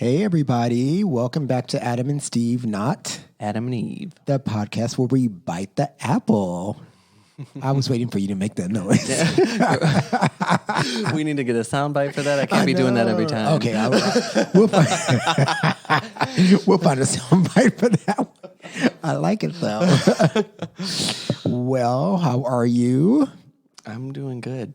Hey, everybody. Welcome back to Adam and Steve, not Adam and Eve. the podcast where we bite the apple. I was waiting for you to make that noise. We need to get a soundbite for that. I can't be doing that every time. Okay. We'll find a soundbite for that one. I like it, though. Well, how are you? I'm doing good.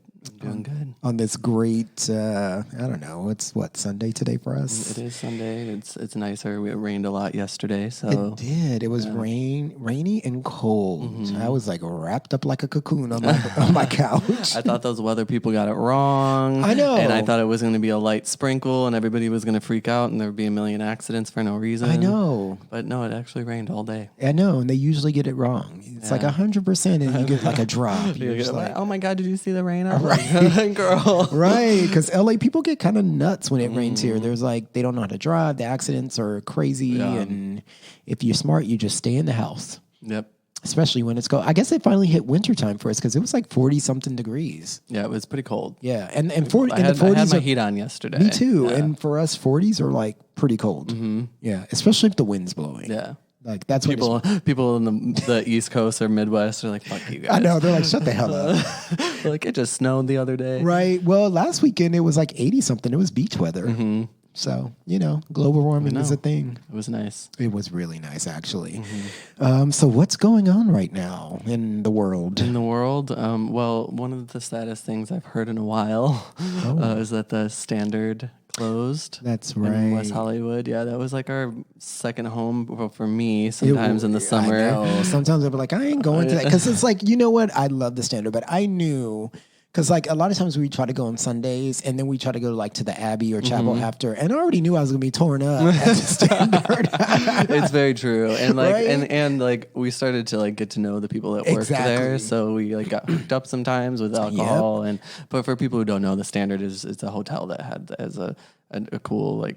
On this great, I don't know, it's what, Sunday today for us? It is Sunday. It's nicer. It rained a lot yesterday. So It did. It was rainy and cold. Mm-hmm. I was like wrapped up like a cocoon on my couch. I thought those weather people got it wrong. I know. And I thought it was going to be a light sprinkle and everybody was going to freak out and there would be a million accidents for no reason. I know. But no, it actually rained all day. I know, and they usually get it wrong. It's like 100% and you get like a drop. You're just like, oh my God, did you see the rain? Right. Girl. Right, because LA people get kind of nuts when it rains here. There's like, they don't know how to drive. The accidents are crazy. And if you're smart, you just stay in the house. Yep. Especially when it's cold. I guess it finally hit wintertime for us because it was like 40-something degrees. Yeah, it was pretty cold. Yeah, and the 40s I had my heat on yesterday. Me too. Yeah. And for us, 40s are like pretty cold. Mm-hmm. Yeah, especially if the wind's blowing. Yeah. Like that's people in the East Coast or Midwest are like, fuck you guys. I know, they're like, shut the hell up. Like, it just snowed the other day. Right. Well, last weekend it was like 80-something. It was beach weather. Mm-hmm. So, global warming is a thing. It was nice. It was really nice, actually. Mm-hmm. So what's going on right now in the world? Well, one of the saddest things I've heard in a while is that the Standard closed. That's right. In West Hollywood. Yeah, that was like our second home for me sometimes in the summer. I know. Sometimes I'll be like, I ain't going to that. Because it's like, you know what? I love the Standard, but I knew... Because like a lot of times we try to go on Sundays and then we try to go like to the Abbey or Chapel after. And I already knew I was going to be torn up at the Standard. It's very true. And like, right? and like we started to like get to know the people that worked there. So we like got hooked up sometimes with alcohol. Yep. But for people who don't know, the Standard it's a hotel that has a cool like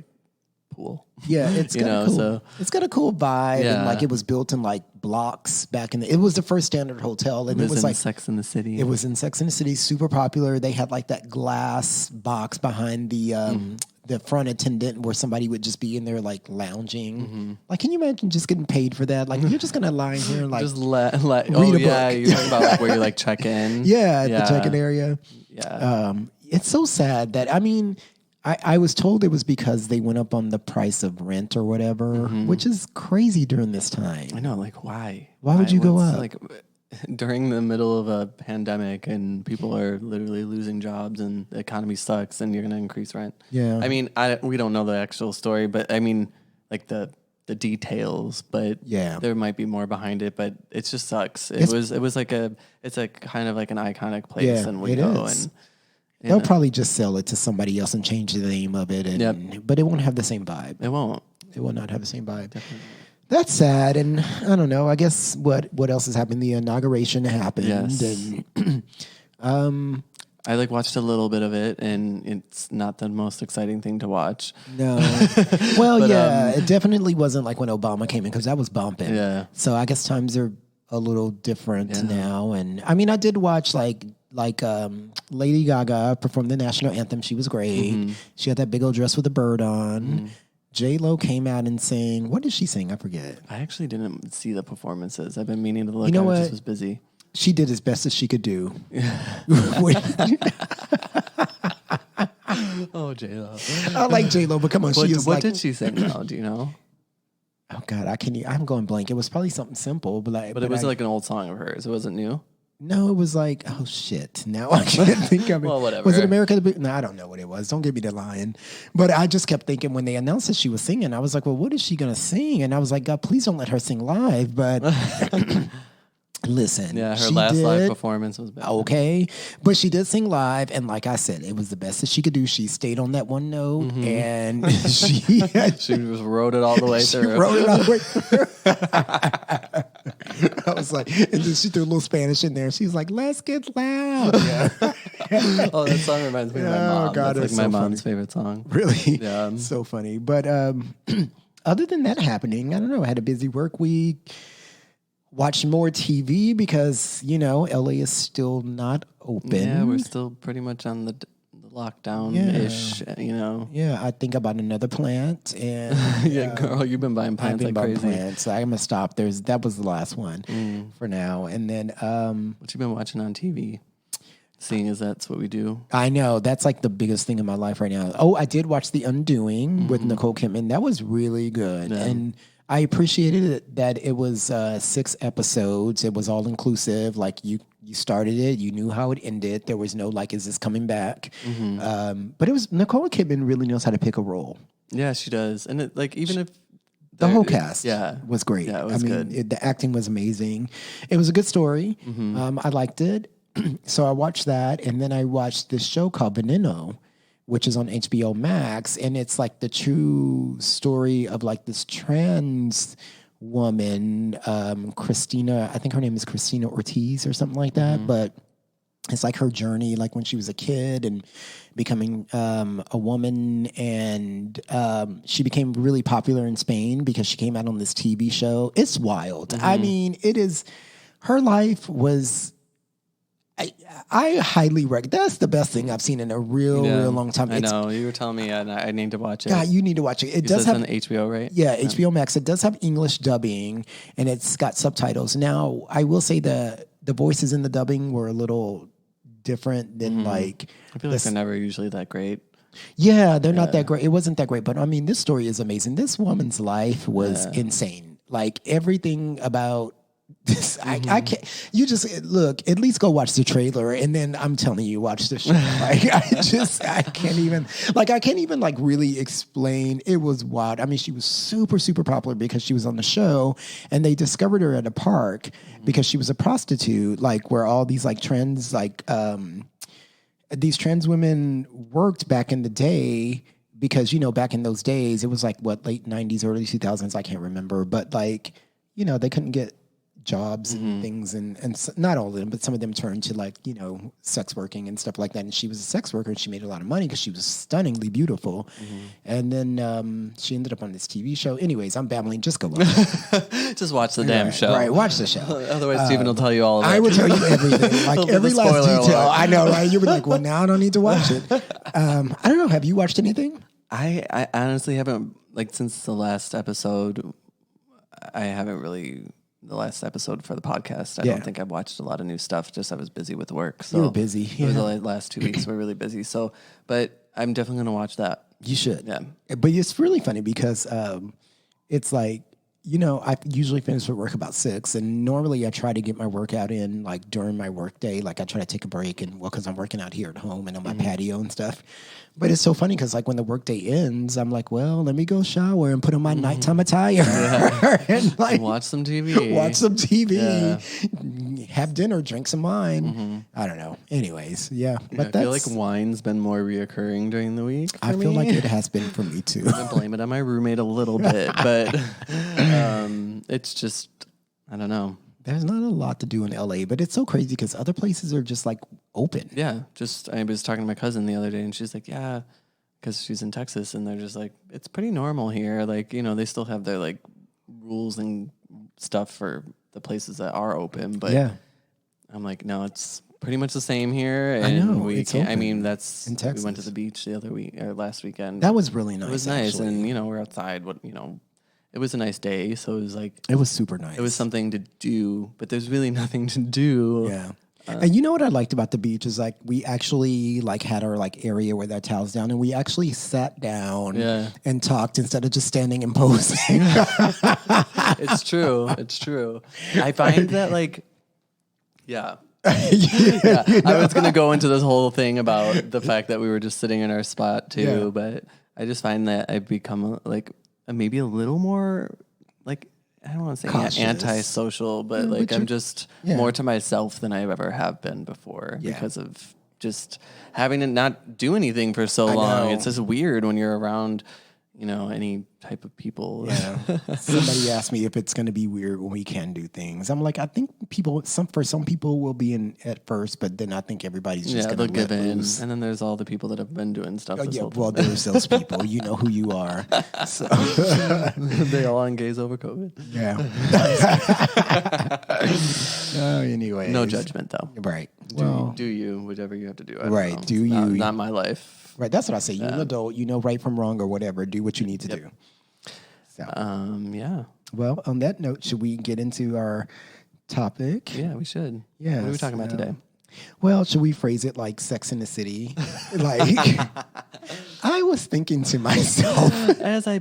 pool. Yeah, it's got it's got a cool vibe, and like it was built in like blocks back in it was the first Standard hotel, and it was like Sex in the City. It was in Sex in the City, super popular. They had like that glass box behind the front attendant where somebody would just be in there like lounging. Mm-hmm. Like, can you imagine just getting paid for that? Like, you're just gonna lie in here and like just read a book. You're talking about like where you like check in. Yeah, the check-in area. Yeah. It's so sad that I was told it was because they went up on the price of rent or whatever, which is crazy during this time. I know, like, why? Why would you go up? Like, during the middle of a pandemic and people are literally losing jobs and the economy sucks and you're going to increase rent. Yeah. I mean, we don't know the actual story, but I mean, like the details, but there might be more behind it, but it just sucks. It's like it's a kind of like an iconic place and we go is. And they'll probably just sell it to somebody else and change the name of it. But it won't have the same vibe. It won't. It will not have the same vibe. Definitely. That's sad. And I don't know. I guess what else has happened? The inauguration happened. Yes. And, I like watched a little bit of it, and it's not the most exciting thing to watch. No. Well, but, it definitely wasn't like when Obama came in because that was bumping. Yeah. So I guess times are a little different now. And I mean, I did watch like Lady Gaga performed the national anthem. She was great. Mm-hmm. She had that big old dress with a bird on. Mm-hmm. J-Lo came out and sang. What did she sing? I forget. I actually didn't see the performances. I've been meaning to look. You know what? I just was busy. She did as best as she could do. Oh, J-Lo. I like J-Lo, but come on. What did she sing now? Do you know? Oh, God, I'm going blank. It was probably something simple. But it was like an old song of hers. It wasn't new? No, it was like, oh, shit. Now I can't think of it. Well, whatever. Was it America? No, I don't know what it was. Don't give me the line. But I just kept thinking when they announced that she was singing, I was like, well, what is she going to sing? And I was like, God, please don't let her sing live. But listen. Yeah, her last live performance was bad. Okay. But she did sing live. And like I said, it was the best that she could do. She stayed on that one note. Mm-hmm. And she just wrote it all the way through. She wrote it all the way through. I was like, and then she threw a little Spanish in there. She was like, let's get loud. Yeah. Oh, that song reminds me of my mom. God, that's like my mom's favorite song. Really? Yeah. So funny. But other than that happening, I don't know. I had a busy work week. Watched more TV because, LA is still not open. Yeah, we're still pretty much on the lockdown-ish, you know. Yeah, I think about another plant, and yeah, girl, you've been buying plants like crazy. Plants. So I'm gonna stop. That was the last one for now, and then what you been watching on TV? Seeing as that's what we do. I know that's like the biggest thing in my life right now. Oh, I did watch The Undoing with Nicole Kidman. That was really good, and I appreciated it that it was 6 episodes. It was all inclusive. Like you started it, you knew how it ended. There was no like, is this coming back? But it was Nicole Kidman really knows how to pick a role. Yeah, she does, and it, like even if the whole cast was great. Yeah, it was good. The acting was amazing. It was a good story. I liked it. So I watched that, and then I watched this show called Veneno, which is on HBO Max, and it's like the true story of like this trans woman, Christina. I think her name is Christina Ortiz or something like that. But it's like her journey, like when she was a kid and becoming a woman, and she became really popular in Spain because she came out on this TV show. It's wild. I mean, it is. Her life was. I highly recommend. That's the best thing I've seen in a real long time. I know you were telling me, and I need to watch it. God, you need to watch it. It does have on HBO, right? Yeah, HBO Max. It does have English dubbing, and it's got subtitles. Now, I will say the voices in the dubbing were a little different than like. I feel like they're never usually that great. Yeah, they're not that great. It wasn't that great, but I mean, this story is amazing. This woman's life was insane. Like everything about. I can't. You just look. At least go watch the trailer, and then I'm telling you, watch the show. Like I can't even. Like I can't even like really explain. It was wild. I mean, she was super popular because she was on the show, and they discovered her at a park because she was a prostitute. Like where all these like trans these trans women worked back in the day. Because back in those days, it was like what late '90s, early 2000s. I can't remember, but like they couldn't get jobs and things, and not all of them, but some of them turned to like sex working and stuff like that. And she was a sex worker, and she made a lot of money because she was stunningly beautiful. And then she ended up on this TV show. Anyways, I'm babbling. Just go watch it. Just watch the damn show. Right, watch the show. Otherwise, Steven will tell you all of it. I will tell you everything, like every last detail. Alert. I know, right? You'll be like, well, now I don't need to watch it. I don't know. Have you watched anything? I honestly haven't. Like since the last episode, I haven't really. The last episode for the podcast. I don't think I've watched a lot of new stuff. Just I was busy with work. So you were busy. Yeah. The last 2 weeks were really busy. So, but I'm definitely going to watch that. You should. Yeah. But it's really funny because it's like, I usually finish with work about 6, and normally I try to get my workout in like during my work day. Like I try to take a break because I'm working out here at home and on my patio and stuff. But it's so funny because like when the workday ends, I'm like, well, let me go shower and put on my nighttime attire and like watch some TV. Have dinner, drink some wine. I don't know. Anyways, but I feel like wine's been more reoccurring during the week. I feel like it has been for me too. I blame it on my roommate a little bit, but it's just I don't know. There's not a lot to do in LA, but it's so crazy because other places are just like open. Yeah. I was talking to my cousin the other day, and she's like, yeah, because she's in Texas, and they're just like, it's pretty normal here. Like, they still have their like rules and stuff for the places that are open. But I'm like, no, it's pretty much the same here. And I know. That's in Texas. We went to the beach the other week or last weekend. That was really nice. It was nice. Actually. And, we're outside. It was a nice day, so it was like... It was super nice. It was something to do, but there's really nothing to do. Yeah. And you know what I liked about the beach is like we actually like had our like area where that towels down, and we actually sat down and talked instead of just standing and posing. It's true. I find that like... Yeah. I was going to go into this whole thing about the fact that we were just sitting in our spot too, but I just find that I've become like... maybe a little more like I don't want to say antisocial, but like I'm just more to myself than I ever have been before because of just having to not do anything for so long. It's just weird when you're around, any type of people. Yeah. Somebody asked me if it's going to be weird when we can do things. I'm like, I think for some people will be in at first, but then I think everybody's just going to give in. Loose. And then there's all the people that have been doing stuff. There's those people. You know who you are. So. They all on gays over COVID. Yeah. Anyway. No judgment, though. Right. Do you, whatever you have to do. Right. Do you. Not my life. Right, that's what I say. You're an adult. You know right from wrong or whatever. Do what you need to do. So, yeah. Well, on that note, should we get into our topic? Yeah, we should. Yeah. What are we talking about today? Well, should we phrase it like Sex in the City? Like, I was thinking to myself as I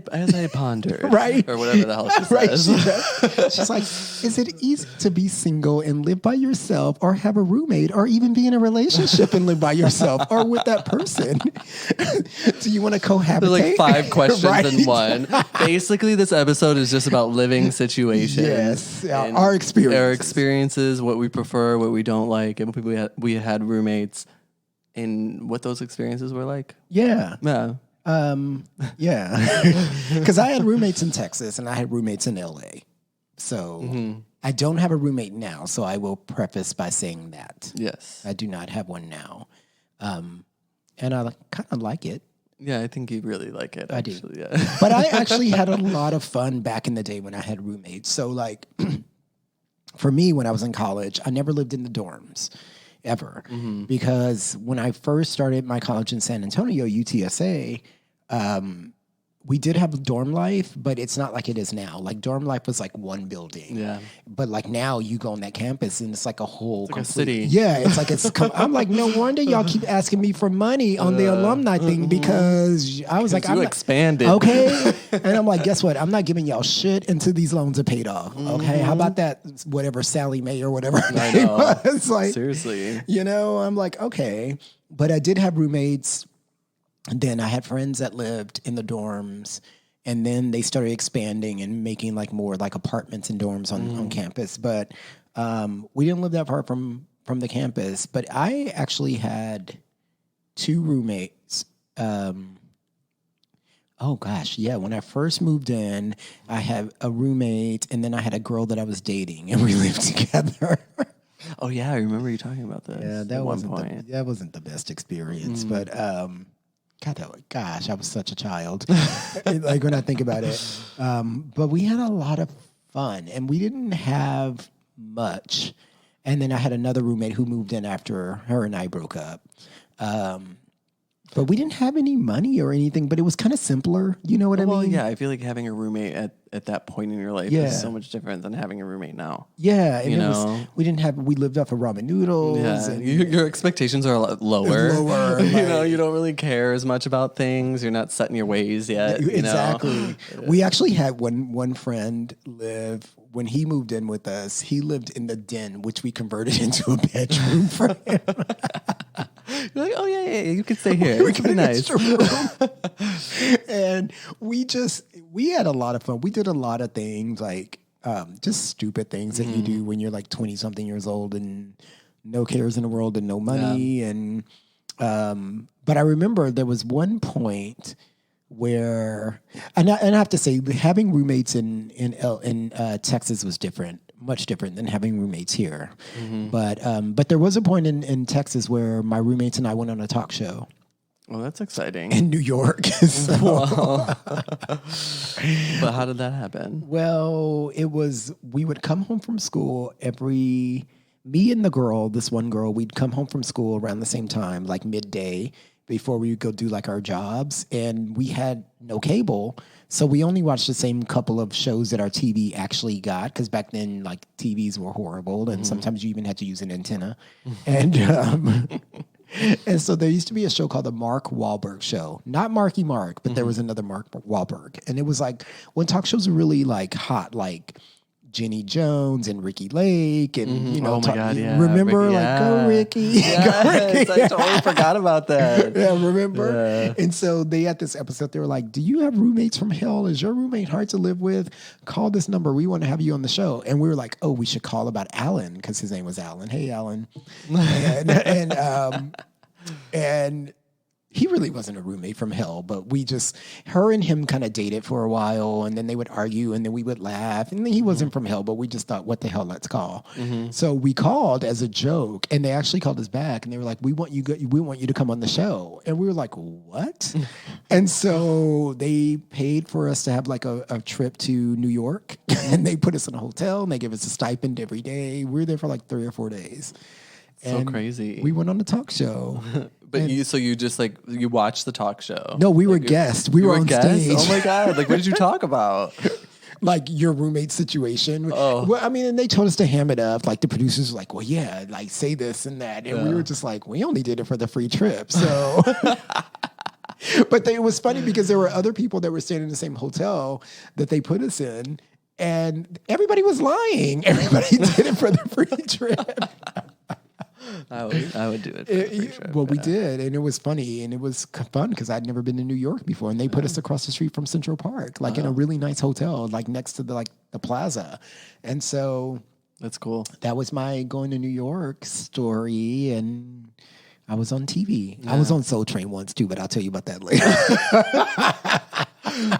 pondered, right, or whatever the hell she says. She's like, is it easy to be single and live by yourself, or have a roommate, or even be in a relationship and live by yourself, or with that person? Do you want to cohabitate? There's like 5 questions in one. Basically, this episode is just about living situations. Yes, our experiences, what we prefer, what we don't like, and people we had roommates. And what those experiences were like? Yeah. Yeah. Yeah. Because I had roommates in Texas and I had roommates in LA. So I don't have a roommate now. So I will preface by saying that. Yes. I do not have one now. And I kind of like it. Yeah, I think you really like it. Actually. I do. Yeah. But I actually had a lot of fun back in the day when I had roommates. So like, for me, when I was in college, I never lived in the dorms. Ever. Because when I first started my college in San Antonio, UTSA, we did have dorm life, but it's not like it is now. Like dorm life was like one building. Yeah. But like now you go on that campus and it's like a whole a city. Yeah. It's like, I'm like, no wonder y'all keep asking me for money on the alumni thing because I was like, I'm expanded. Okay. And I'm like, guess what? I'm not giving y'all shit until these loans are paid off. Okay. How about that? Whatever Sally Mae or whatever. I know. It's like, seriously. I'm like, okay. But I did have roommates. And then I had friends that lived in the dorms, and then they started expanding and making like more like apartments and dorms on campus. But we didn't live that far from the campus. But I actually had 2 roommates. When I first moved in, I had a roommate, and then I had a girl that I was dating, and we lived together. Oh yeah, I remember you talking about this. Yeah, that wasn't the best experience, but. Gosh, I was such a child. Like when I think about it. But we had a lot of fun and we didn't have much. And then I had another roommate who moved in after her and I broke up. But we didn't have any money or anything, but it was kind of simpler. You know what I mean? Well, yeah, I feel like having a roommate at that point in your life is so much different than having a roommate now. Yeah. And we lived off of ramen noodles. Yeah. And your expectations are a lot lower. You don't really care as much about things. You're not set in your ways yet. Exactly. We actually had one friend live. When he moved in with us, he lived in the den, which we converted into a bedroom for him. You're like, oh yeah, you can stay here. It can be nice. And we had a lot of fun. We did a lot of things like just stupid things that you do when you're like 20 something years old and no cares in the world and no money. Yeah. And but I remember there was one point where, and I have to say, having roommates in Texas was much different than having roommates here. But there was a point in Texas where my roommates and I went on a talk show. Well, that's exciting. In New York. But how did that happen? Well, we would come home from school me and this one girl, we'd come home from school around the same time, like midday, before we would go do like our jobs, and we had no cable, so we only watched the same couple of shows that our TV actually got, because back then like TVs were horrible, and sometimes you even had to use an antenna, and and so there used to be a show called the Mark Wahlberg Show, not Marky Mark, but there was another Mark Wahlberg, and it was like when talk shows were really like hot, like Jenny Jones and Ricky Lake and remember Ricky, go Ricky. Yes, go Ricky. I totally forgot about that. Yeah, remember? Yeah. And so they had this episode, they were like, do you have roommates from hell? Is your roommate hard to live with? Call this number. We want to have you on the show. And we were like, oh, we should call about Alan, because his name was Alan. Hey, Alan. and he really wasn't a roommate from hell, but her and him kind of dated for a while, and then they would argue, and then we would laugh. And then he wasn't from hell, but we just thought, what the hell, let's call. So we called as a joke, and they actually called us back, and they were like, we want you to come on the show. And we were like, what? And so they paid for us to have like a trip to New York, and they put us in a hotel, and they gave us a stipend every day. We were there for like 3 or 4 days. So crazy. We went on the talk show. But you just like, you watched the talk show? No, we were guests. We were on stage. Oh my God. Like, what did you talk about? Like your roommate situation. Oh. Well, I mean, and they told us to ham it up. Like the producers were like, well, yeah, like say this and that. And we were just like, we only did it for the free trip. So, but it was funny because there were other people that were staying in the same hotel that they put us in. And everybody was lying. Everybody did it for the free trip. I would do it. We did, and it was funny, and it was fun because I'd never been to New York before, and they put us across the street from Central Park, like in a really nice hotel, like next to the plaza, and so that's cool. That was my going to New York story, and I was on TV. Yeah. I was on Soul Train once too, but I'll tell you about that later.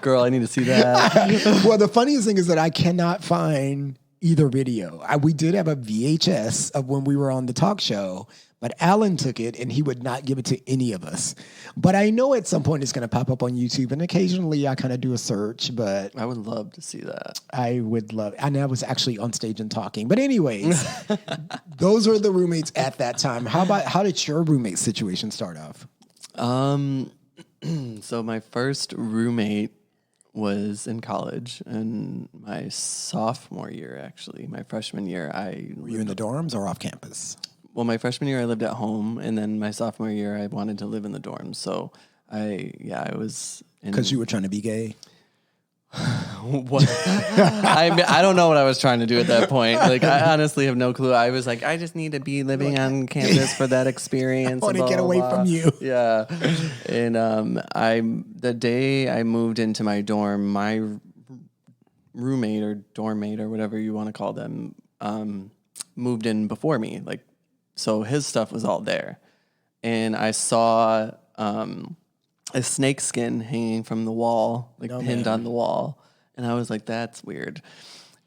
Girl, I need to see that. Well, the funniest thing is that I cannot find either video. We did have a VHS of when we were on the talk show, but Alan took it and he would not give it to any of us. But I know at some point it's going to pop up on YouTube, and occasionally I kind of do a search, but I would love to see that. I would love, and I was actually on stage and talking. But anyways, those are the roommates at that time. How did your roommate situation start off? So my first roommate was in college, and my sophomore year, actually, my freshman year, Were you in the dorms or off campus? Well, my freshman year I lived at home, and then my sophomore year I wanted to live in the dorms. So I was because you were trying to be gay. What? I don't know what I was trying to do at that point. Like, I honestly have no clue. I was like, I just need to be living on campus for that experience. I want to get away from you. Yeah. And the day I moved into my dorm, my roommate or dorm mate or whatever you want to call them, moved in before me. Like, so his stuff was all there. And I saw a snake skin hanging from the wall, pinned on the wall. And I was like, that's weird.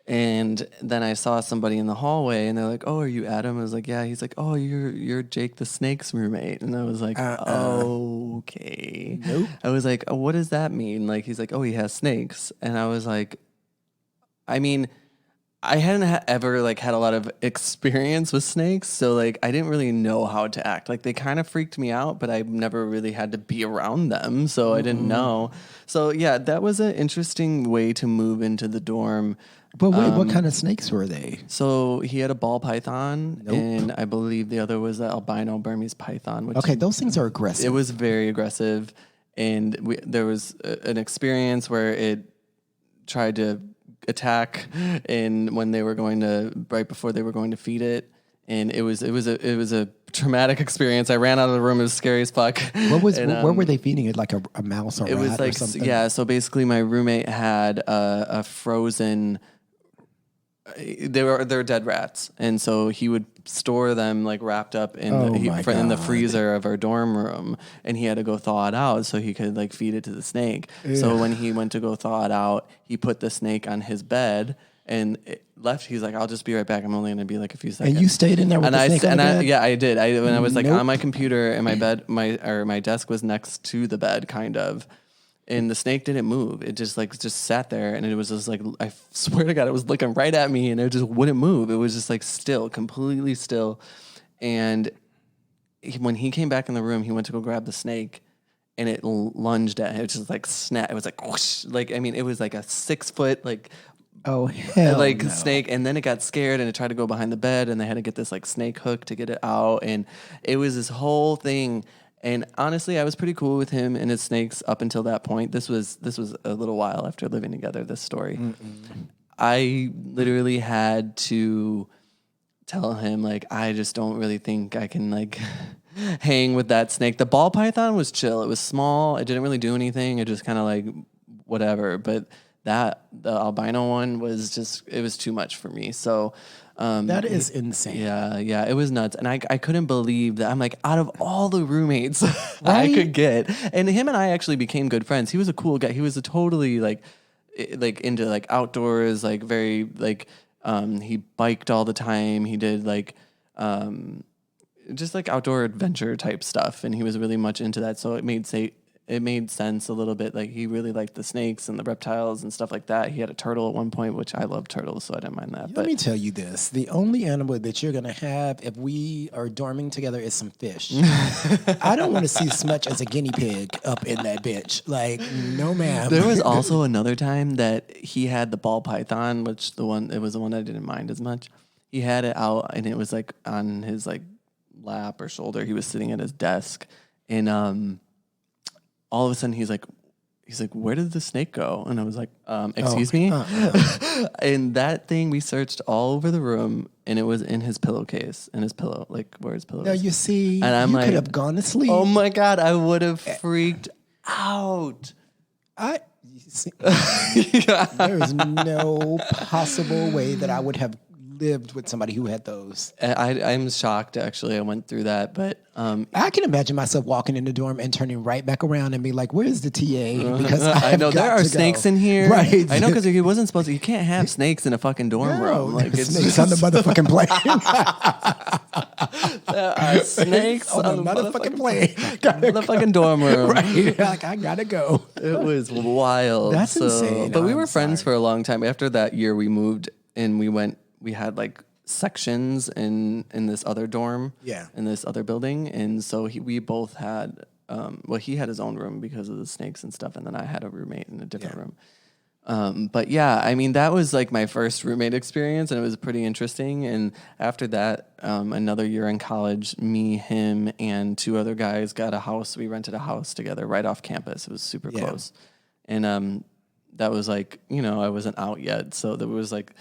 And then I saw somebody in the hallway, and they're like, oh, are you Adam? I was like, yeah. He's like, oh, you're Jake the Snake's roommate. And I was like, okay. Nope. I was like, oh, what does that mean? Like, he's like, oh, he has snakes. And I was like, I mean, I hadn't ever had a lot of experience with snakes, so I didn't really know how to act. They kind of freaked me out, but I never really had to be around them, so I didn't know. So yeah, that was an interesting way to move into the dorm. But wait, what kind of snakes were they? So he had a ball python, and I believe the other was the albino Burmese python. Okay, those things are aggressive. It was very aggressive, and there was an experience where it tried to attack, and when they were right before they were going to feed it, and it was a traumatic experience. I ran out of the room. It was scary as fuck. What were they feeding it? Like a mouse or a rat or something? Yeah. So basically, my roommate had a frozen. They're dead rats, and so he would store them wrapped up in the freezer of our dorm room, and he had to go thaw it out so he could feed it to the snake. Yeah. So when he went to go thaw it out, he put the snake on his bed and left. He's like, "I'll just be right back. I'm only going to be a few seconds." And you stayed in there with the snake on the bed? Yeah, I did. When I was on my computer, and my bed, my desk was next to the bed, kind of. And the snake didn't move. It just sat there, and it was just I swear to God, it was looking right at me, and it just wouldn't move. It was just still, completely still. And when he came back in the room, he went to go grab the snake, and it lunged at him. It just snap. It was whoosh. It was a 6 foot oh hell no. snake, and then it got scared and it tried to go behind the bed, and they had to get this snake hook to get it out, and it was this whole thing. And honestly, I was pretty cool with him and his snakes up until that point. This was a little while after living together, this story. I literally had to tell him, I just don't really think I can, hang with that snake. The ball python was chill. It was small. It didn't really do anything. It just kind of, whatever. But the albino one was just, it was too much for me. So that is insane. Yeah, it was nuts. And I couldn't believe that. I'm like, out of all the roommates I could get, and him and I actually became good friends. He was a cool guy. He was a totally like into like outdoors, like very like he biked all the time. He did like just like outdoor adventure type stuff, and he was really much into that. So it made sense a little bit. Like he really liked the snakes and the reptiles and stuff like that. He had a turtle at one point, which I love turtles, so I didn't mind that. Let me tell you this. The only animal that you're going to have if we are dorming together is some fish. I don't want to see as much as a guinea pig up in that bitch. Like, no ma'am. There was also another time that he had the ball python, which it was the one I didn't mind as much. He had it out and it was like on his like lap or shoulder. He was sitting at his desk and all of a sudden he's like, where did the snake go? And I was like, excuse me? And that thing, we searched all over the room and it was in his pillowcase, in his pillow, like where his pillow is. No, you see, and I'm you like, could have gone to sleep. Oh my God, I would have freaked out. There is no possible way that I would have lived with somebody who had those. I'm shocked, actually. I went through that, but I can imagine myself walking in the dorm and turning right back around and be like, "Where's the TA?" Because I know there are snakes in here, right? I know because he wasn't supposed to. You can't have snakes in a fucking dorm room. Like it's snakes on the motherfucking plane. There are snakes on the motherfucking plane. Motherfucking dorm room. Right? Like I gotta go. It was wild. That's insane. But we were friends for a long time. After that year, we moved and we had like sections in this other dorm, in this other building, and so we both had he had his own room because of the snakes and stuff, and then I had a roommate in a different room. But yeah, I mean that was like my first roommate experience, and it was pretty interesting. And after that, another year in college, me, him, and two other guys got a house. We rented a house together right off campus. It was super close, and that was like, I wasn't out yet. So there was like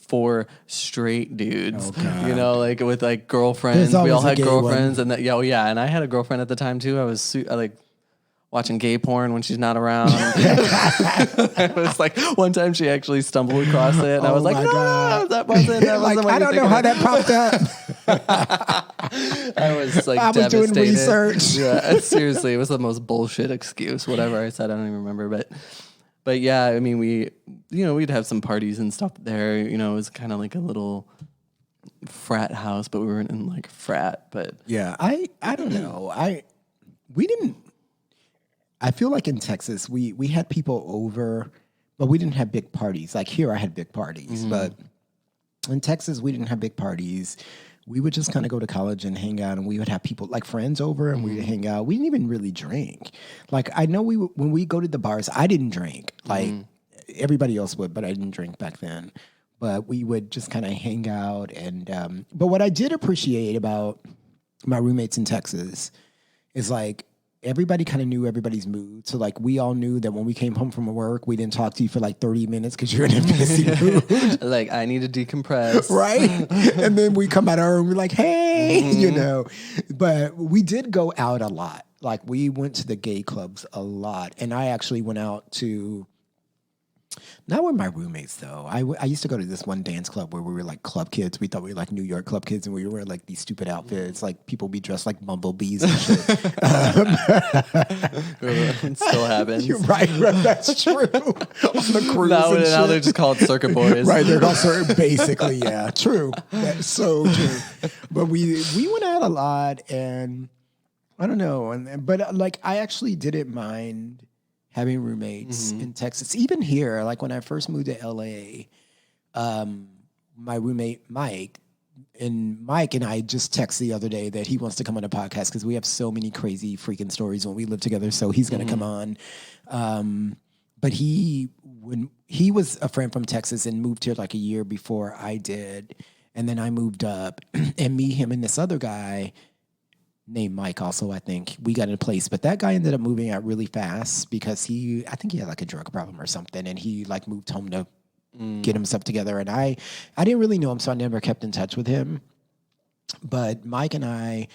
4 straight dudes, like with like girlfriends. We all had girlfriends and and I had a girlfriend at the time too. I was like watching gay porn when she's not around. It was like one time she actually stumbled across it and I was like, no, that wasn't like, I don't know how that popped up. I was like, I was devastated. doing research. Yeah, seriously, it was the most bullshit excuse. Whatever I said, I don't even remember, But yeah, I mean, we'd have some parties and stuff there. It was kind of like a little frat house, but we weren't in like frat. But yeah, I don't know. I feel like in Texas, we had people over, but we didn't have big parties. Like here, I had big parties, but in Texas, we didn't have big parties. We would just kind of go to college and hang out, and we would have people like friends over, and we would hang out. We didn't even really drink. Like I know when we go to the bars, I didn't drink. Like everybody else would, but I didn't drink back then. But we would just kind of hang out, and but what I did appreciate about my roommates in Texas is like everybody kind of knew everybody's mood. So like we all knew that when we came home from work, we didn't talk to you for like 30 minutes because you're in a busy mood. Like I need to decompress. Right? And then we come out of our room, we're like, hey, But we did go out a lot. Like we went to the gay clubs a lot. And I actually went out to, not with my roommates though. I used to go to this one dance club where we were like club kids. We thought we were like New York club kids and we were wearing like these stupid outfits. Like people be dressed like bumblebees and shit. It still happens. You're right. That's true. On the cruise now they're just called circuit boys. Right. They're called basically, yeah. True. That's so true. But we went out a lot and I don't know. But like I actually didn't mind having roommates in Texas. Even here, like when I first moved to LA, my roommate Mike and I just texted the other day that he wants to come on a podcast because we have so many crazy freaking stories when we live together. So he's going to come on. But he was a friend from Texas and moved here like a year before I did. And then I moved up and me, him, and this other guy named Mike also, I think, we got in a place. But that guy ended up moving out really fast because I think he had like a drug problem or something. And he like moved home to get himself together. And I didn't really know him, so I never kept in touch with him. But Mike and I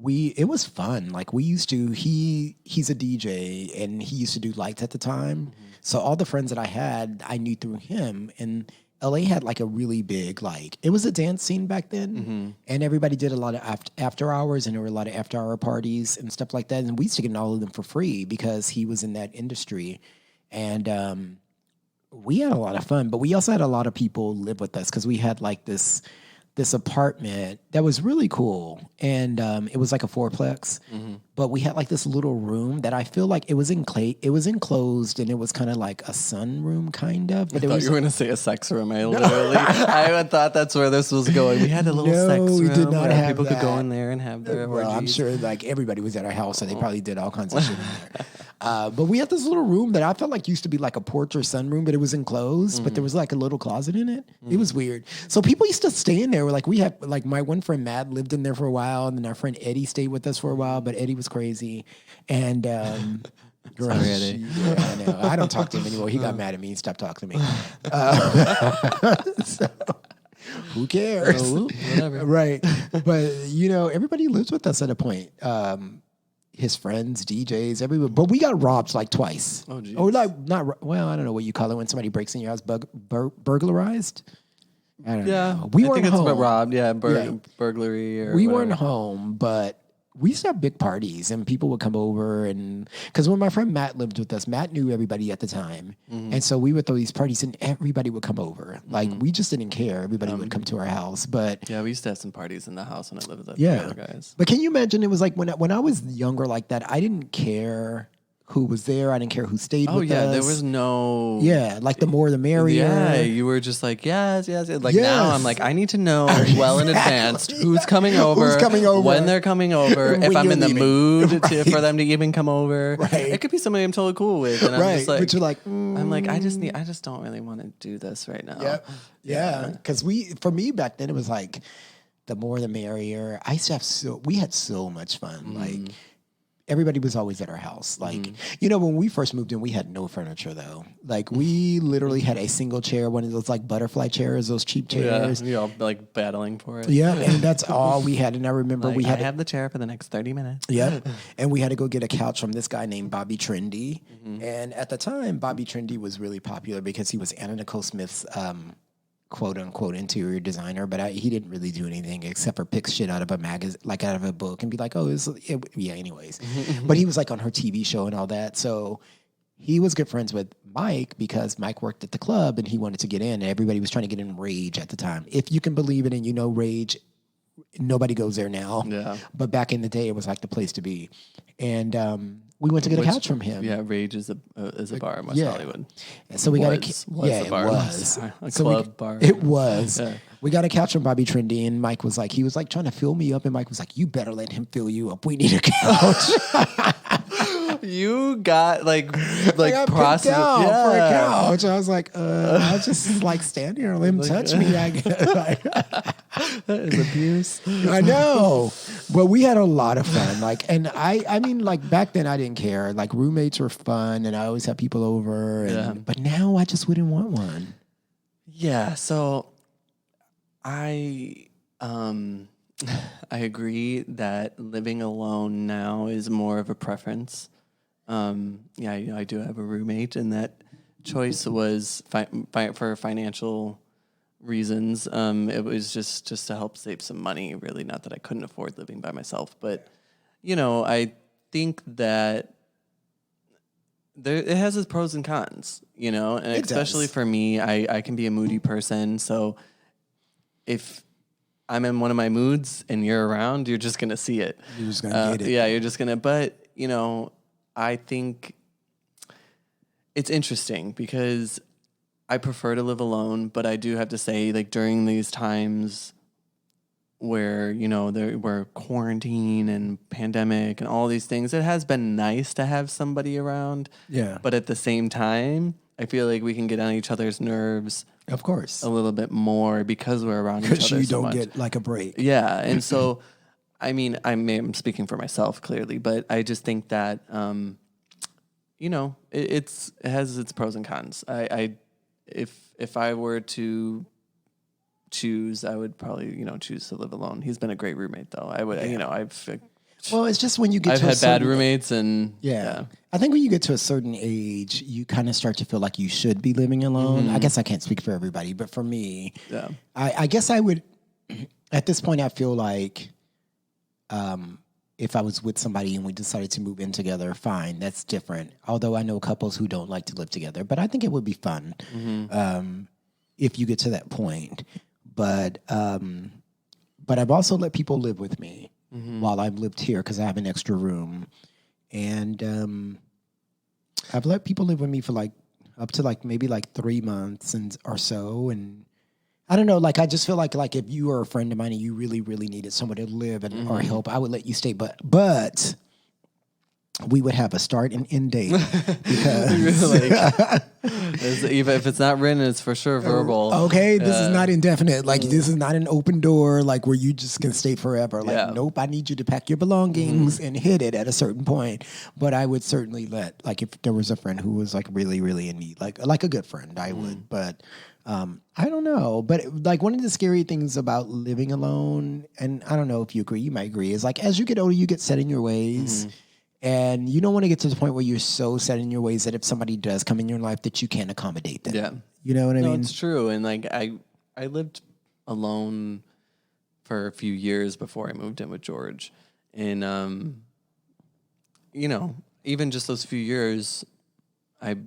it was fun. Like we used to, he's a DJ and he used to do lights at the time. So all the friends that I had, I knew through him. And LA had like a really big, like, it was a dance scene back then. And everybody did a lot of after hours, and there were a lot of after hour parties and stuff like that. And we used to get in all of them for free because he was in that industry. And we had a lot of fun, but we also had a lot of people live with us because we had like this apartment that was really cool, and it was like a fourplex. But we had like this little room that I feel like it was enclosed, and it was kind of like a sunroom, kind of. But I thought you were going to say a sex room. I thought that's where this was going. We had a little sex room. We did not have people that. Could go in there and have their orgies. I'm sure like everybody was at our house, so they probably did all kinds of shit in there. But we had this little room that I felt like used to be like a porch or sunroom, but it was enclosed, but there was like a little closet in it. It was weird. So people used to stay in there. Like we had, like my one friend Matt lived in there for a while, and then our friend Eddie stayed with us for a while, but Eddie was crazy. And Sorry, Eddie. Yeah, I know. I don't talk to him anymore. He got mad at me and stopped talking to me. So, who cares? Whatever. Right. But, everybody lives with us at a point. His friends, DJs, everybody. But we got robbed like twice. Oh, geez. Or like, I don't know what you call it when somebody breaks in your house, burglarized. I don't know. We weren't home. It's robbed. Yeah, burglary. Or we whatever. weren't home, but we used to have big parties, and people would come over. And because when my friend Matt lived with us, Matt knew everybody at the time, and so we would throw these parties, and everybody would come over. Like we just didn't care; everybody would come to our house. But yeah, we used to have some parties in the house when I lived with the other guys. But can you imagine? It was like when I was younger, like that. I didn't care who was there. I didn't care who stayed with us. There was no... Yeah, like the more the merrier. Yeah, you were just like, yes. Like now I'm like, I need to know well in advance who's coming over, when they're coming over, if I'm in the mood for them to even come over. Right. It could be somebody I'm totally cool with. And I'm just like... But you're like... I'm like, I just don't really want to do this right now. Yeah. Because for me back then, it was like, the more the merrier. We had so much fun. Like... Everybody was always at our house. Like, when we first moved in, we had no furniture, though. Like, we literally had a single chair, one of those, like, butterfly chairs, those cheap chairs. Yeah, we all, like, battling for it. Yeah, and that's all we had. And I remember we had... I have the chair for the next 30 minutes. Yeah, and we had to go get a couch from this guy named Bobby Trendy. And at the time, Bobby Trendy was really popular because he was Anna Nicole Smith's... quote unquote interior designer, but he didn't really do anything except for pick shit out of a magazine, like out of a book, and be like, anyways. But he was like on her TV show and all that. So he was good friends with Mike because Mike worked at the club and he wanted to get in, and everybody was trying to get in Rage at the time. If you can believe it, and Rage, nobody goes there now. Yeah. But back in the day, it was like the place to be. And we went to get a couch from him. Yeah, Rage is a bar in West Hollywood. And so we got a club bar. It was. Yeah. We got a couch from Bobby Trendy, and Mike was like, trying to fill me up, and Mike was like, you better let him fill you up. We need a couch. You got like processed for a couch. I was like, I'll just like stand here and let him touch me. I guess. That is abuse. I know, but we had a lot of fun. Like, and I mean, like back then I didn't care. Like roommates were fun, and I always had people over. But now I just wouldn't want one. Yeah. So I agree that living alone now is more of a preference. I do have a roommate, and that choice was for financial reasons. It was just to help save some money, really. Not that I couldn't afford living by myself, but I think that it has its pros and cons, and especially for me, I can be a moody person. So if I'm in one of my moods and you're around, you're just going to see it. You're just going to get it. Yeah, you're just going to, but I think it's interesting because I prefer to live alone, but I do have to say, like, during these times where, we're quarantine and pandemic and all these things, it has been nice to have somebody around. Yeah. But at the same time, I feel like we can get on each other's nerves. Of course. A little bit more because we're around each other so much. Because you don't get like a break. Yeah. And so... I mean, I'm speaking for myself clearly, but I just think that, it has its pros and cons. If I were to choose, I would probably, choose to live alone. He's been a great roommate though. I would, Well, it's just when you get I've to had bad roommates and yeah. I think when you get to a certain age, you kind of start to feel like you should be living alone. I guess I can't speak for everybody, but for me, I guess I would, at this point, I feel like if I was with somebody and we decided to move in together, fine, that's different. Although I know couples who don't like to live together, but I think it would be fun if you get to that point. But I've also let people live with me while I've lived here because I have an extra room. And I've let people live with me for like up to like maybe like 3 months or so. And I don't know, like I just feel like if you were a friend of mine and you really, really needed someone to live and or help, I would let you stay. But we would have a start and end date because even if it's not written, it's for sure verbal. Okay, this is not indefinite. Like this is not an open door, like where you just can stay forever. Like nope, I need you to pack your belongings and hit it at a certain point. But I would certainly let, like if there was a friend who was like really, really in need, like a good friend, I would. But I don't know. But like one of the scary things about living alone, and I don't know if you agree, you might agree, is like as you get older, you get set in your ways. And you don't want to get to the point where you're so set in your ways that if somebody does come in your life that you can't accommodate them. Yeah. You know what I mean? No, it's true. And like I lived alone for a few years before I moved in with George. And you know, even just those few years, I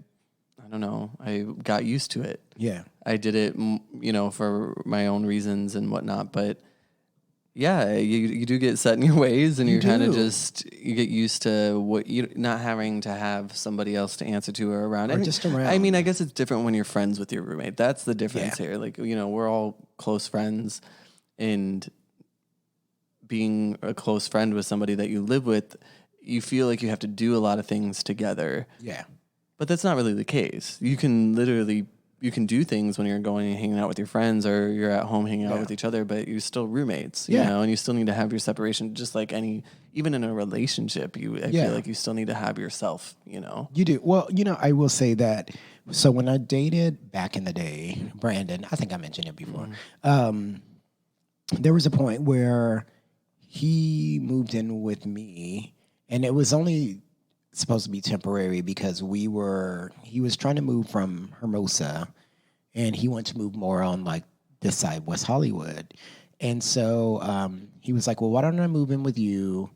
don't know, I got used to it. Yeah. I did it, you know, for my own reasons and whatnot, but yeah, you do get set in your ways, and you kind of you get used to what you not having to have somebody else to answer to or around. Or just around. I mean, I guess it's different when you're friends with your roommate. That's the difference here. Like, you know, we're all close friends, and being a close friend with somebody that you live with, you feel like you have to do a lot of things together. Yeah. But that's not really the case. You can do things when you're going and hanging out with your friends or you're at home hanging out with each other, but you're still roommates, you know, and you still need to have your separation, just like even in a relationship, I feel like you still need to have yourself, you know. You do. Well, you know, I will say that. So when I dated back in the day, Brandon, I think I mentioned it before, there was a point where he moved in with me, and it was only supposed to be temporary because he was trying to move from Hermosa and he wanted to move more on like this side, West Hollywood. And so he was like, well, why don't I move in with you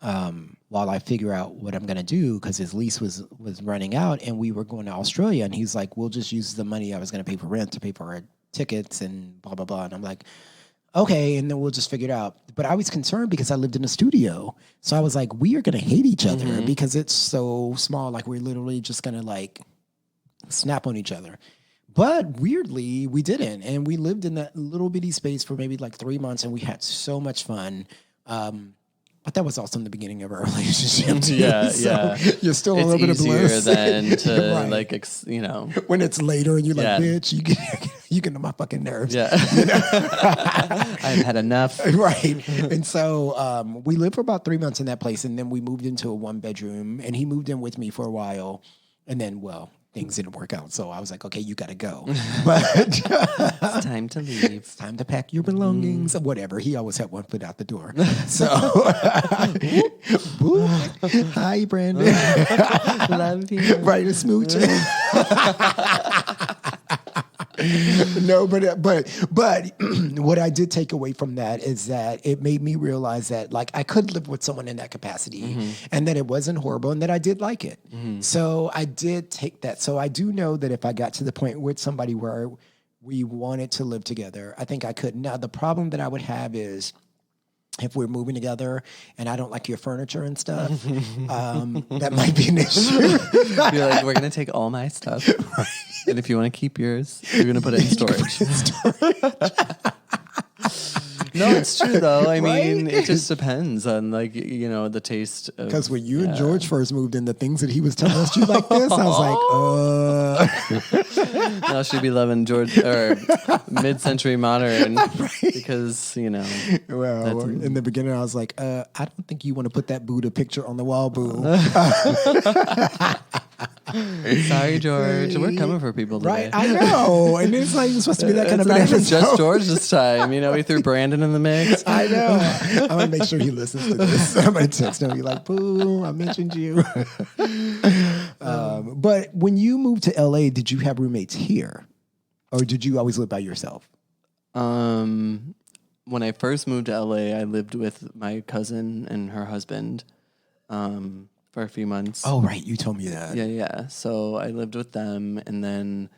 while I figure out what I'm going to do? Because his lease was running out and we were going to Australia. And he's like, we'll just use the money I was going to pay for rent to pay for our tickets and blah, blah, blah. And I'm like, okay, and then we'll just figure it out. But I was concerned because I lived in a studio. So I was like, we are going to hate each other because it's so small. Like, we're literally just going to, like, snap on each other. But weirdly, we didn't. And we lived in that little bitty space for maybe, like, 3 months, and we had so much fun. But that was also in the beginning of our relationship. So you're still a little bit of bliss. Than to like, you know, when it's later and you're like, bitch, you get on my fucking nerves. Yeah, you know? I've had enough. Right. And so we lived for about 3 months in that place, and then we moved into a 1-bedroom, and he moved in with me for a while, and then things didn't work out. So I was like, okay, you got to go. But it's time to leave. It's time to pack your belongings. Whatever. He always had one foot out the door. So, hi, Brandon. Love you. Right, a smooch. No, but what I did take away from that is that it made me realize that like I could live with someone in that capacity and that it wasn't horrible and that I did like it. So I did take that. So I do know that if I got to the point with somebody where we wanted to live together, I think I could. Now, the problem that I would have is if we're moving together and I don't like your furniture and stuff, that might be an issue. You're like, we're going to take all my stuff. Right. And if you want to keep yours, you're going to put it in storage. No, it's true though. I mean, it just depends on like, you know, the taste. Because when you and George first moved in, the things that he was telling us, you like this, I was like, Now she'd be loving George or mid-century modern because, you know. Well, in the beginning, I was like, I don't think you want to put that Buddha picture on the wall, boo. Sorry, George. We're coming for people today. Right, I know. And it's like supposed to be that kind of an episode. Just George this time. We threw Brandon in the mix. I know. I'm going to make sure he listens to this. I'm going to text him and be like, boo, I mentioned you. But when you moved to LA, did you have roommates here? Or did you always live by yourself? When I first moved to LA, I lived with my cousin and her husband for a few months. Oh, right. You told me that. Yeah. So I lived with them, and then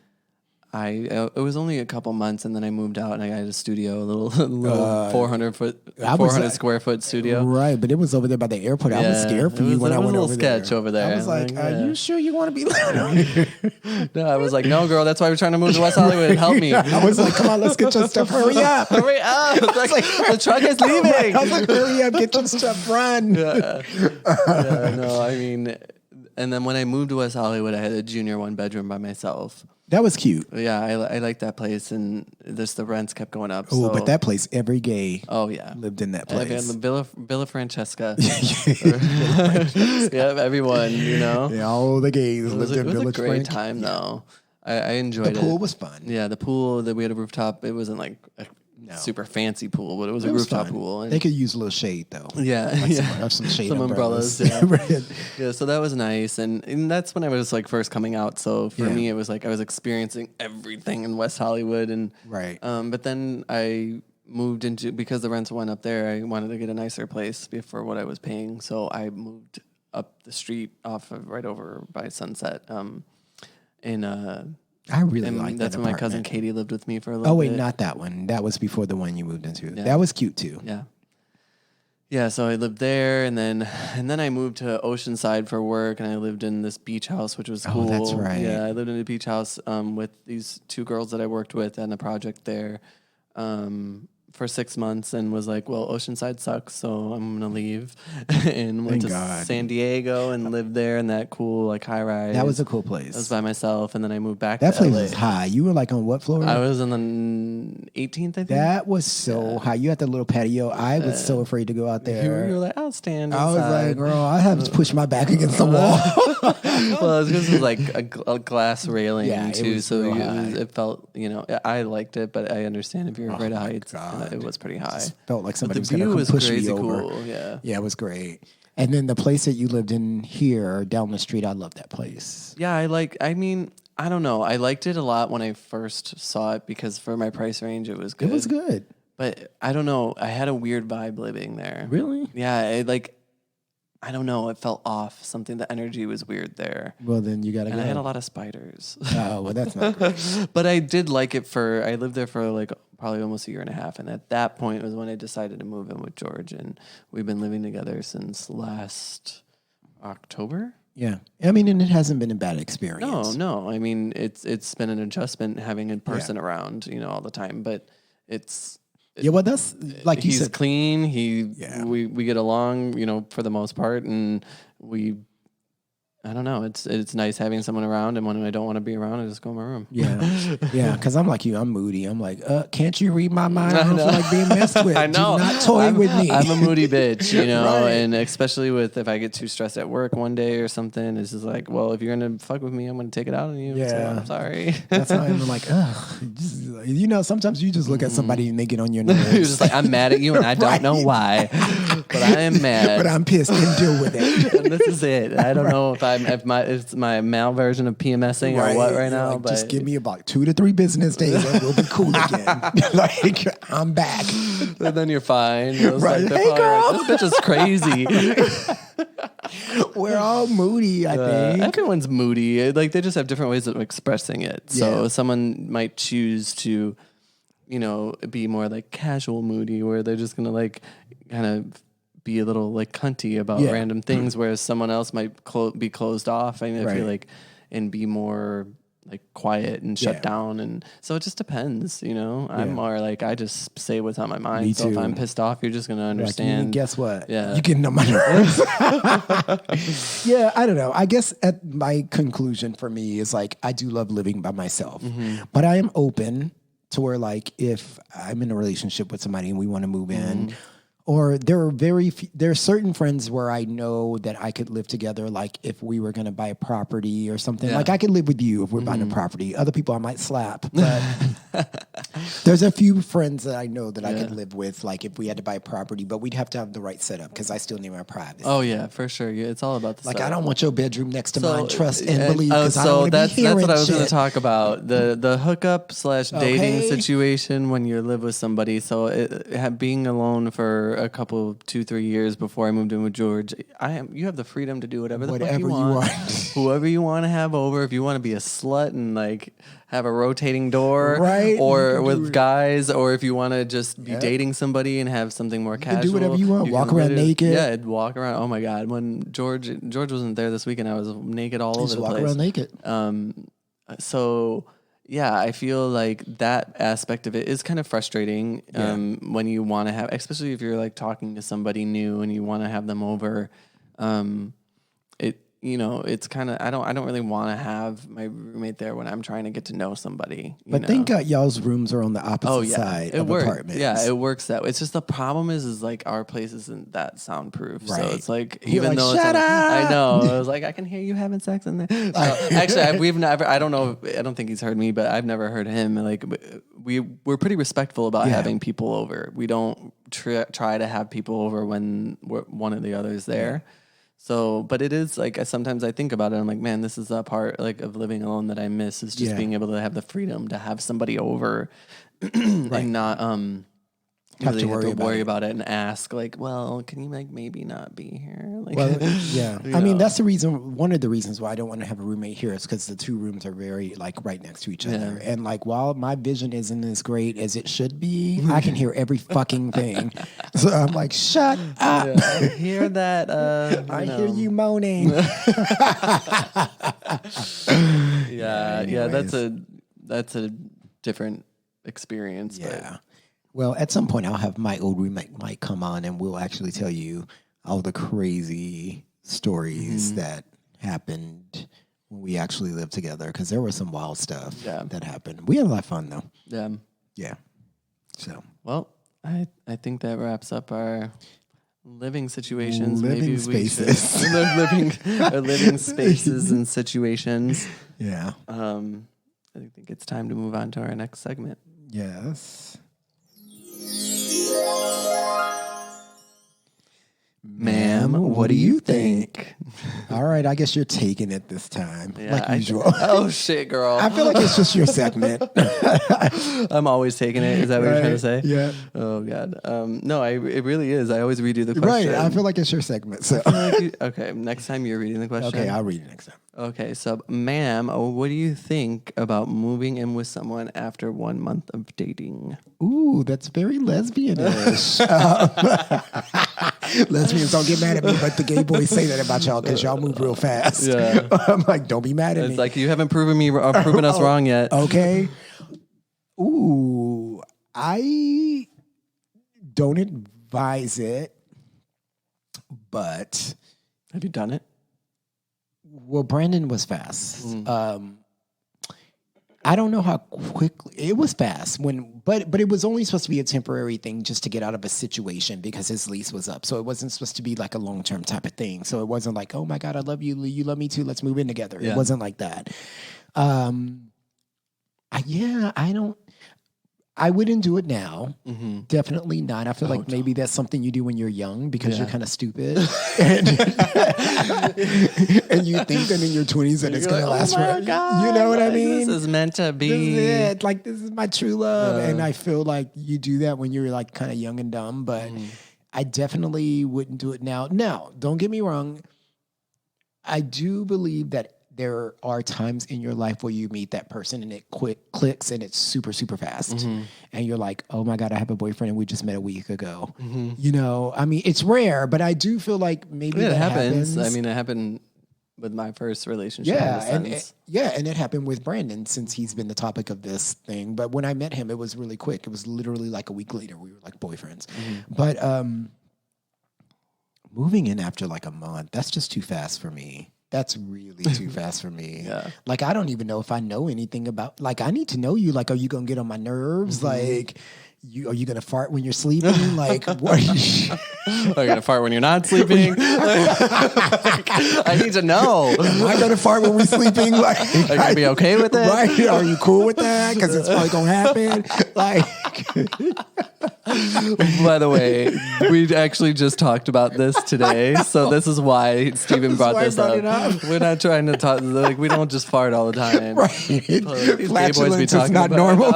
it was only a couple months, and then I moved out, and I got a studio, a little 400 square foot studio. Right, but it was over there by the airport. I was scared for you when I went over there. Sketch over there. I was like, are you sure you want to be living? No, I was like, no, girl, that's why we're trying to move to West Hollywood. Help me. I was like, come on, let's get your stuff. Hurry up. Hurry up. The truck is leaving. I was like, hurry up, get your stuff, run. No, and then when I moved to West Hollywood, I had a junior 1-bedroom by myself. That was cute. Yeah, I liked that place, and the rents kept going up. Oh, but that place, every gay lived in that place. Yeah, the Villa Francesca. Yeah, everyone, Yeah, all the gays lived in Villa Francesca. It was a great time, though. I enjoyed it. The pool was fun. Yeah, the pool, that we had a rooftop. It wasn't like a super fancy pool, but it was a rooftop pool. And they could use a little shade, though. Yeah. Some shade some umbrellas. Yeah, so that was nice. And that's when I was like first coming out. So for me, it was like I was experiencing everything in West Hollywood. And but then I moved into, because the rents went up there, I wanted to get a nicer place for what I was paying. So I moved up the street right over by Sunset. I really like that. That's when my cousin Katie lived with me for a little bit. Oh, wait, not that one. That was before the one you moved into. Yeah. That was cute, too. Yeah. Yeah, so I lived there, and then I moved to Oceanside for work, and I lived in this beach house, which was cool. Oh, that's right. Yeah, I lived in a beach house with these 2 girls that I worked with on a project there for 6 months, and was like, well, Oceanside sucks, so I'm going to leave. And went to San Diego and lived there in that cool like high rise. That was a cool place. I was by myself, and then I moved back to LA. That place was high. You were like on what floor? I was on the 18th, I think. That was so high. You had the little patio. I was so afraid to go out there. You were like, I'll stand inside. I was like, girl, I have to push my back against the wall. Well, this was like a glass railing too, so it felt, I liked it, but I understand if you're afraid of heights, it was pretty high. It felt like somebody was going to push me over. Cool. Yeah, it was great. And then the place that you lived in here down the street, I love that place. Yeah, I don't know. I liked it a lot when I first saw it because for my price range, it was good. It was good. But I don't know. I had a weird vibe living there. Really? Yeah, I don't know. It felt off. The energy was weird there. Well, then you got to go. And I had a lot of spiders. Oh, well, that's not great. But I did like it I lived there for like probably almost a year and a half. And at that point was when I decided to move in with George. And we've been living together since last October. Yeah. I mean, and it hasn't been a bad experience. No. I mean, it's been an adjustment having a person around, all the time. But it's... Yeah, well, that's like you said. He's clean. We get along, for the most part, and I don't know. It's nice having someone around, and when I don't want to be around, I just go in my room. Yeah, yeah. Because I'm like you. I'm moody. I'm like, can't you read my mind? I don't feel like being messed with. I know. Do not toy with me. I'm a moody bitch, Right. And especially if I get too stressed at work one day or something, it's just like, well, if you're gonna fuck with me, I'm gonna take it out on you. Yeah, so I'm sorry. That's how I'm like, ugh. Sometimes you just look at somebody and they get on your nerves. You're just like, I'm mad at you, and I don't know why, but I am mad. But I'm pissed and deal with it. And this is it. I don't know if it's my male version of PMSing or what right now. Like, but just give me about 2 to 3 business days and we'll be cool again. Like, I'm back. And then you're fine. Right. Hey, girl. Like, this bitch is crazy. We're all moody, I think. Everyone's moody. Like, they just have different ways of expressing it. So someone might choose to, be more like casual moody, where they're just going to like kind of be a little like cunty about random things, whereas someone else might be closed off. I feel like, and be more like quiet and shut down, and so it just depends. I'm more like, I just say what's on my mind. Me so too. If I'm pissed off, you're just gonna understand. Like, guess what? Yeah, you getting on my nerves. Yeah, I don't know. I guess at my conclusion for me is like, I do love living by myself, but I am open to where, like, if I'm in a relationship with somebody and we want to move in. or there are certain friends where I know that I could live together. Like if we were going to buy a property or something, like I could live with you if we're buying a property. Other people I might slap, but there's a few friends that I know that I could live with. Like if we had to buy a property, but we'd have to have the right setup because I still need my privacy. Oh yeah, for sure. Yeah, it's all about the like setup. I don't want your bedroom next to mine. Trust and believe. Because I don't want to be hearing that's what I was going shit. to talk about, the hookup / dating situation when you live with somebody. So being alone for a couple 2-3 years before I moved in with George, you have the freedom to do whatever the fuck you want. Whoever you want to have over, if you want to be a slut and like have a rotating door, right? Or with guys, or if you want to just be dating somebody and have something more casual, do whatever you want. Walk around naked. Yeah, walk around. Oh my god, when George wasn't there this weekend, I was naked all over the place. Walk around naked. So yeah, I feel like that aspect of it is kind of frustrating when you want to have, especially if you're like talking to somebody new and you want to have them over. It's kind of I don't really want to have my roommate there when I'm trying to get to know somebody. But thank God y'all's rooms are on the opposite side of apartments. Yeah, it works that way. It's just the problem is like our place isn't that soundproof. Right. So it's like You're even like, though shut up! I know. I was like, I can hear you having sex in there. Actually, we've never. I don't think he's heard me, but I've never heard him. Like we're pretty respectful about having people over. We don't try to have people over when one of the others there. Yeah. So, but it is like sometimes I think about it. I'm like, man, this is a part like of living alone that I miss is just being able to have the freedom to have somebody over and not have to worry about it and ask like, well, can you like maybe not be here? Like, I mean, that's the reason. One of the reasons why I don't want to have a roommate here is because the two rooms are very like right next to each other, and like while my vision isn't as great as it should be, I can hear every fucking thing. So I'm like, shut up! I hear that. I hear you moaning. That's a different experience. Yeah. But. Well, at some point, I'll have my old roommate might come on, and we'll actually tell you all the crazy stories that happened when we actually lived together. Because there was some wild stuff that happened. We had a lot of fun, though. Yeah. Yeah. So. Well, I think that wraps up our living situations. Living spaces. Living spaces and situations. Yeah. I think it's time to move on to our next segment. Yes. Ma'am, what do you think? All right, I guess you're taking it this time, like usual. Oh, shit, girl. I feel like it's just your segment. I'm always taking it. Is that what you're trying to say? Yeah. Oh, God. No, it really is. I always redo the question. Right, I feel like it's your segment. So. Okay, next time you're reading the question. Okay, I'll read it next time. Okay, so, ma'am, what do you think about moving in with someone after 1 month of dating? Ooh, that's very lesbian-ish. Lesbians don't get mad at me, but the gay boys say that about y'all because y'all move real fast. Yeah. I'm like, don't be mad at me. It's like, you haven't proven us wrong yet. Okay. Ooh, I don't advise it, but... Have you done it? Well, Brandon was fast. I don't know how quickly it was fast but it was only supposed to be a temporary thing just to get out of a situation because his lease was up. So it wasn't supposed to be like a long-term type of thing. So it wasn't like, oh my God, I love you. You love me too. Let's move in together. Yeah. It wasn't like that. I wouldn't do it now. Mm-hmm. Definitely not. I feel like maybe that's something you do when you're young because you're kind of stupid. and you think that in your 20s that it's going to last forever. You know what I mean? This is meant to be. This is it. Like, this is my true love. And I feel like you do that when you're like kind of young and dumb, but I definitely wouldn't do it now. Now, don't get me wrong. I do believe that there are times in your life where you meet that person and it clicks and it's super, super fast. Mm-hmm. And you're like, oh my God, I have a boyfriend and we just met a week ago. Mm-hmm. You know, I mean, it's rare, but I do feel like maybe that happens. I mean, it happened with my first relationship. Yeah, and it happened with Brandon since he's been the topic of this thing. But when I met him, it was really quick. It was literally like a week later. We were like boyfriends. Mm-hmm. But moving in after like a month, that's just too fast for me. That's really too fast for me. Yeah. Like, I don't even know if I know anything about, like, I need to know you. Like, are you going to get on my nerves? Mm-hmm. Like, are you gonna fart when you're sleeping? Like, what? Are you gonna fart when you're not sleeping? I need to know. Am I gonna fart when we're sleeping? Like, are you gonna be okay with it? Right? Are you cool with that? Because it's probably gonna happen. Like, by the way, we actually just talked about this today, so this is why Steven brought this up. We're not trying to talk. Like, we don't just fart all the time. Right? Flatulence is not normal.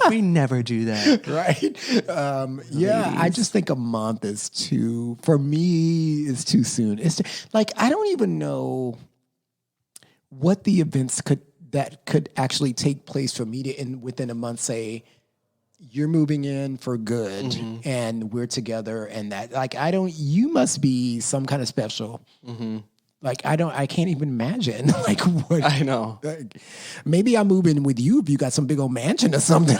We never do that. Right? Yeah, I just think a month is too, for me, is too soon. Like, I don't even know what the events could actually take place for me to, within a month, say, you're moving in for good and we're together, and that, like, you must be some kind of special. Like, I can't even imagine. Like, what? I know. Like, maybe I move in with you if you got some big old mansion or something.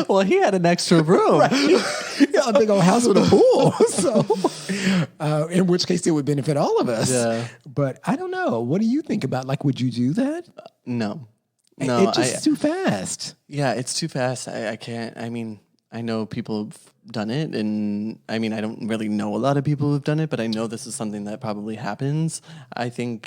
Well, he had an extra room. Right? Yeah, a big old house with a pool. So, in which case it would benefit all of us. Yeah. But I don't know. What do you think about, like, would you do that? No. It's just too fast. Yeah, it's too fast. I can't. I mean, I know people have done it, and I mean, I don't really know a lot of people who've done it, but I know this is something that probably happens. I feel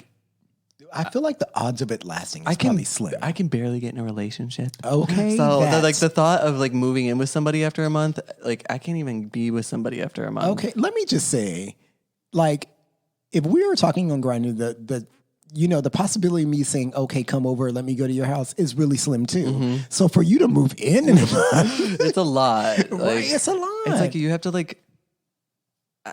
like the odds of it lasting is probably slim. I can barely get in a relationship. Okay. So the thought of like moving in with somebody after a month, like I can't even be with somebody after a month. Okay, let me just say, like, if we were talking on Grindr, the possibility of me saying, okay, come over, let me go to your house is really slim too. So for you to move in a month, it's a lot. Like, right? It's a lot. It's like you have to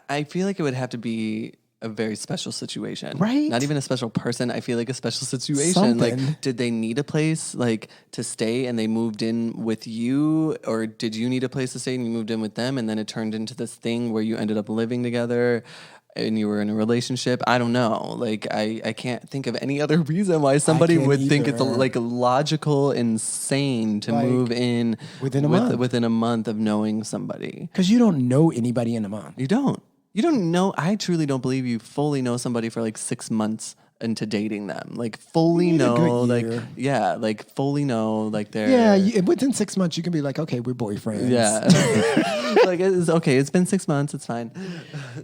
I feel like it would have to be a very special situation. Right. Not even a special person. I feel like a special situation. Something. Like, did they need a place like to stay and they moved in with you? Or did you need a place to stay and you moved in with them? And then it turned into this thing where you ended up living together and you were in a relationship. I don't know. Like, I can't think of any other reason why somebody would think it's like logical, insane to move in within a month of knowing somebody. Because you don't know anybody in a month. You don't know. I truly don't believe you fully know somebody for like 6 months into dating them. Like, fully know, like, yeah, like fully know, like they're... Yeah, within 6 months, you can be like, okay, we're boyfriends. Yeah. Like, it's okay, it's been 6 months, it's fine.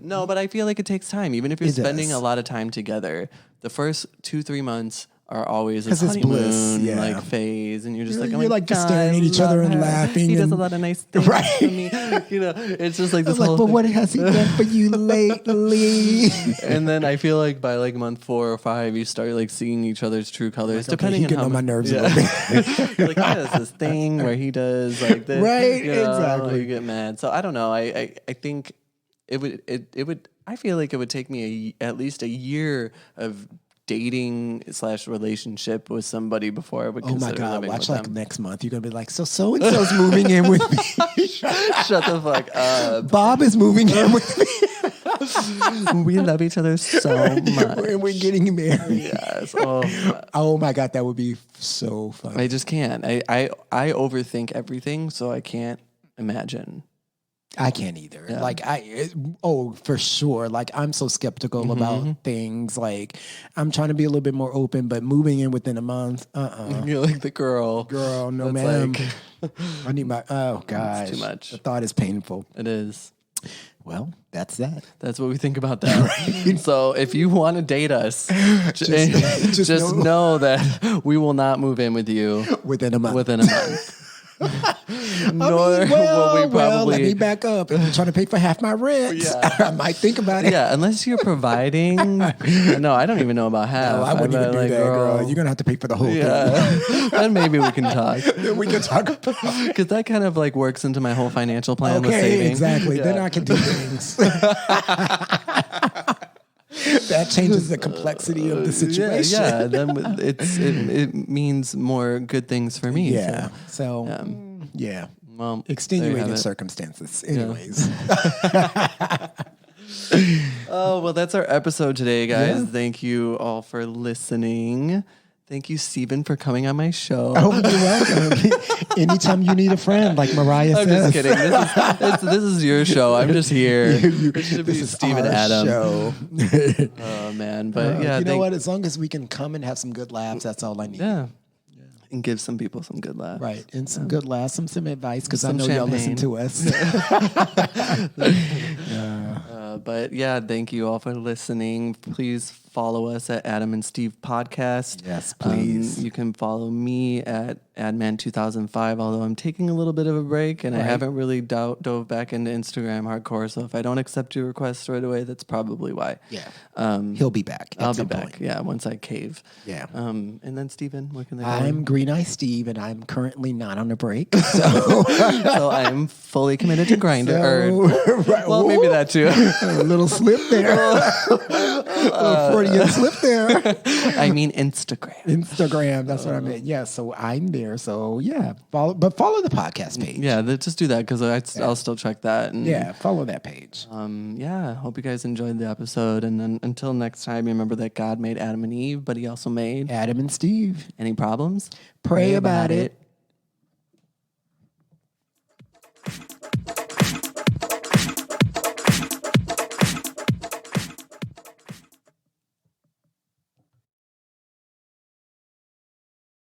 No, but I feel like it takes time. Even if you're spending a lot of time together, the first 2-3 months are always this honeymoon like phase, and you're just like, oh, you're like just staring at each other and laughing. He does a lot of nice things for me. You know, it's just like this whole but what has he done for you lately? And then I feel like by like month 4 or 5, you start like seeing each other's true colors, like, depending on how on my nerves a little bit. Like, he does this thing where he does like this, right? You know, Exactly. You get mad. So I don't know. I think it would. I feel like it would take me at least a year of dating / relationship with somebody before I would consider living watch with like them. Next month. You're going to be like, so and so's moving in with me. Shut the fuck up. Bob is moving in with me. We love each other so much. And we're getting married. Yes. Oh my God, that would be so fun. I just can't. I overthink everything, so I can't imagine. I can't either. Yeah. Like for sure. Like, I'm so skeptical about things. Like, I'm trying to be a little bit more open, but moving in within a month, You're like the girl. No, ma'am. I need my, oh gosh. It's too much. The thought is painful. It is. Well, that's that. That's what we think about that. Right? So if you want to date us, just know that we will not move in with you within a month. Nor will we probably... let me back up. If you're trying to pay for half my rent, I might think about it. Yeah, unless you're providing. No, I don't even know about half. No, I wouldn't even do that, girl. You're going to have to pay for the whole thing. Then maybe we can talk. We can talk about it. Because that kind of like works into my whole financial plan with saving. Exactly. Yeah. Then I can do things. That changes the complexity of the situation. Yeah, then it means more good things for me. Yeah. So yeah. Well, extenuating circumstances. Anyways. Oh, well, that's our episode today, guys. Yeah. Thank you all for listening. Thank you, Steven, for coming on my show. Oh, you're welcome. Anytime you need a friend, like Mariah says. I'm just kidding. This is your show. I'm just here. It should be Steven Adam. Show. Oh, man. But yeah. You know what? As long as we can come and have some good laughs, that's all I need. Yeah. And give some people some good laughs. Right. And some good laughs, some advice, because I know champagne. y'all listen to us. But yeah, thank you all for listening. Please follow us at Adam and Steve Podcast. Yes, please. You can follow me at Adman2005, although I'm taking a little bit of a break and I haven't really dove back into Instagram hardcore. So if I don't accept your request right away, that's probably why. Yeah. He'll be back. I'll be back. Yeah, once I cave. Yeah. And then Steven, where can they I'm Green Eye Steve, and I'm currently not on a break. So, so I'm fully committed to Grindr. Well, maybe that too. A little slip there. A Freudian slip there. I mean Instagram. Instagram, that's what I meant. Yeah, so I'm there. So yeah, follow the podcast page. Yeah, just do that because I'll still check that. And, follow that page. Yeah, hope you guys enjoyed the episode. And then until next time, remember that God made Adam and Eve, but he also made Adam and Steve. Any problems? Pray about it.